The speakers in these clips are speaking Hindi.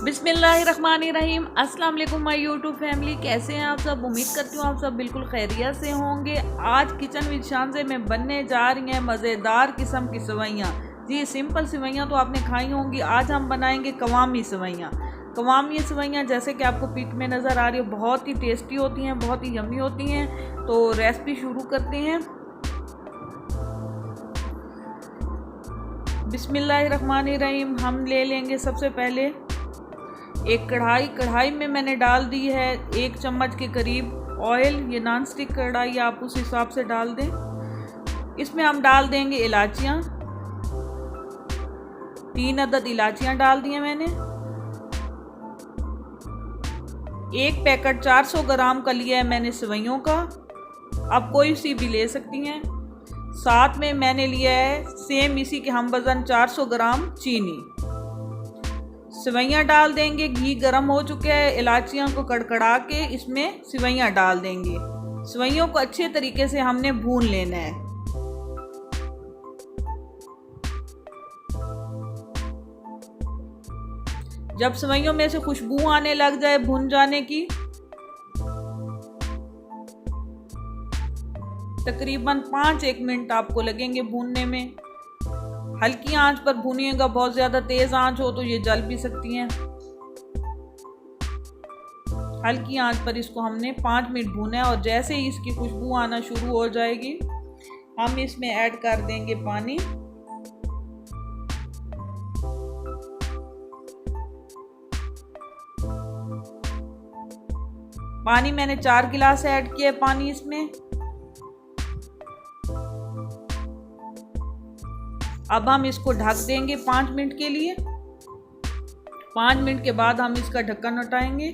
बिस्मिल्लाहिर्रहमानिर्रहीम। अस्सलाम वालेकुम माय यूट्यूब फैमिली, कैसे हैं आप सब। उम्मीद करती हूँ आप सब बिल्कुल खैरियत से होंगे। आज किचन विद शान से मैं बनने जा रही हैं मज़ेदार किस्म की सेवइयाँ। जी, सिंपल सेवइयाँ तो आपने खाई होंगी। आज हम बनाएंगे कवामी सेवइयाँ। कवामी सेवइयाँ जैसे कि आपको पिक में नज़र आ रही है, बहुत ही टेस्टी होती हैं, बहुत ही यम्मी होती हैं। तो रेसिपी शुरू करते हैं। बिस्मिल्लाहिर्रहमानिर्रहीम। हम ले लेंगे सबसे पहले एक कढ़ाई में मैंने डाल दी है 1 चम्मच के करीब ऑयल। ये नॉन स्टिक कढ़ाई, आप उस हिसाब से डाल दें। इसमें हम डाल देंगे इलायचियाँ। 3 अदद इलायचियाँ डाल दी हैं मैंने। 1 पैकेट 400 ग्राम का लिया है मैंने सेवइयों का, आप कोई सी भी ले सकती हैं। साथ में मैंने लिया है सेम इसी के हम वज़न 400 ग्राम चीनी। सेवइयाँ डाल देंगे। घी गर्म हो चुका है, इलायचियों को कड़कड़ा के इसमें सेवइयाँ डाल देंगे। सेवइयों को अच्छे तरीके से हमने भून लेना है। जब सेवइयों में से खुशबू आने लग जाए भून जाने की, तकरीबन 5-1 मिनट आपको लगेंगे भूनने में। हल्की आंच पर भूनिएगा, बहुत ज़्यादा तेज़ आंच हो तो ये जल भी सकती हैं। हल्की आंच पर इसको हमने 5 मिनट भूना है और जैसे ही इसकी खुशबू आना शुरू हो जाएगी, हम इसमें ऐड कर देंगे पानी। पानी मैंने 4 गिलास ऐड किया है पानी इसमें। अब हम इसको ढक देंगे 5 मिनट के लिए। 5 मिनट के बाद हम इसका ढक्कन हटाएंगे।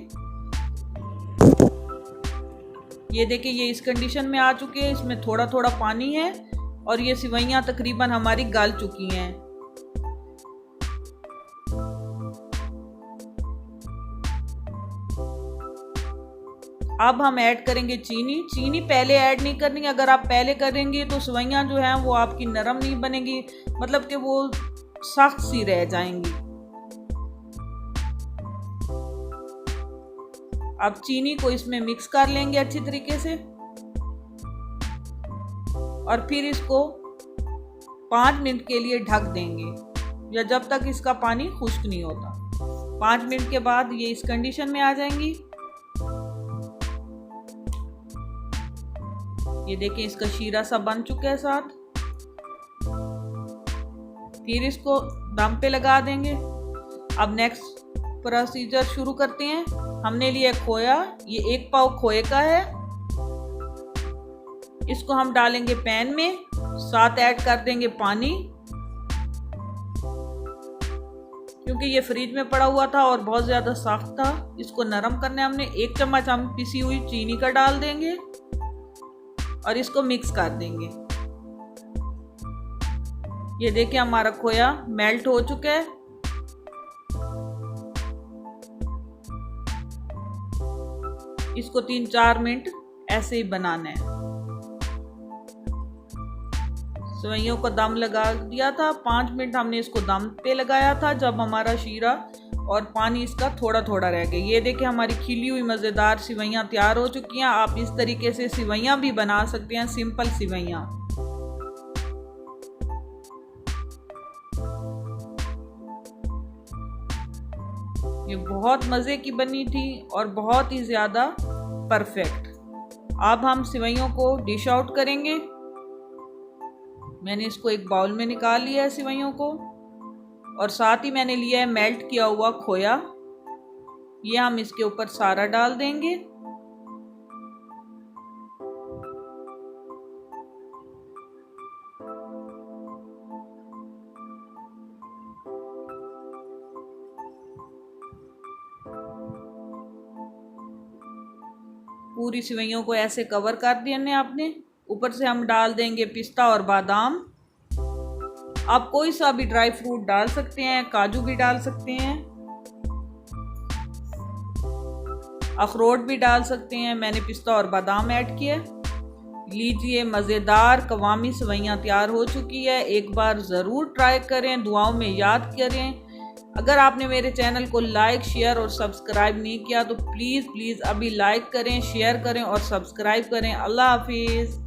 ये देखिए, ये इस कंडीशन में आ चुके हैं। इसमें थोड़ा थोड़ा पानी है और ये सेवइयाँ तकरीबन हमारी गल चुकी हैं। अब हम ऐड करेंगे चीनी। चीनी पहले ऐड नहीं करनी, अगर आप पहले करेंगे तो सेवइयाँ जो हैं वो आपकी नरम नहीं बनेगी, मतलब कि वो सख्त सी रह जाएंगी। अब चीनी को इसमें मिक्स कर लेंगे अच्छी तरीके से और फिर इसको 5 मिनट के लिए ढक देंगे, या जब तक इसका पानी खुश्क नहीं होता। 5 मिनट के बाद ये इस कंडीशन में आ जाएंगी। ये देखिए, इसका शीरा सा बन चुका है साथ। फिर इसको दम पे लगा देंगे। अब नेक्स्ट प्रोसीजर शुरू करते हैं। हमने लिया खोया, ये 1 पाव खोए का है। इसको हम डालेंगे पैन में, साथ ऐड कर देंगे पानी। क्योंकि ये फ्रिज में पड़ा हुआ था और बहुत ज्यादा सख्त था, इसको नरम करने हमने 1 चम्मच हम पिसी हुई चीनी का डाल देंगे और इसको मिक्स कर देंगे। ये देखिए, हमारा खोया मेल्ट हो चुका है। इसको 3-4 मिनट ऐसे ही बनाना है। सेवइयों को दम लगा दिया था। 5 मिनट हमने इसको दम पे लगाया था, जब हमारा शीरा और पानी इसका थोड़ा थोड़ा रह गया। ये देखिए, हमारी खिली हुई मज़ेदार सेवइयाँ तैयार हो चुकी हैं। आप इस तरीके से सेवइयाँ भी बना सकते हैं, सिंपल सेवइयाँ। ये बहुत मज़े की बनी थी और बहुत ही ज़्यादा परफेक्ट। अब हम सेवइयों को डिश आउट करेंगे। मैंने इसको एक बाउल में निकाल लिया है सेवइयों को, और साथ ही मैंने लिया है मेल्ट किया हुआ खोया। ये हम इसके ऊपर सारा डाल देंगे। पूरी सेवइयों को ऐसे कवर कर देना आपने। ऊपर से हम डाल देंगे पिस्ता और बादाम। आप कोई सा भी ड्राई फ्रूट डाल सकते हैं, काजू भी डाल सकते हैं, अखरोट भी डाल सकते हैं। मैंने पिस्ता और बादाम ऐड किया। लीजिए, मज़ेदार कवामी सेवइयाँ तैयार हो चुकी है। एक बार ज़रूर ट्राई करें, दुआओं में याद करें। अगर आपने मेरे चैनल को लाइक, शेयर और सब्सक्राइब नहीं किया तो प्लीज़ अभी लाइक करें, शेयर करें और सब्सक्राइब करें। अल्लाह हाफिज़।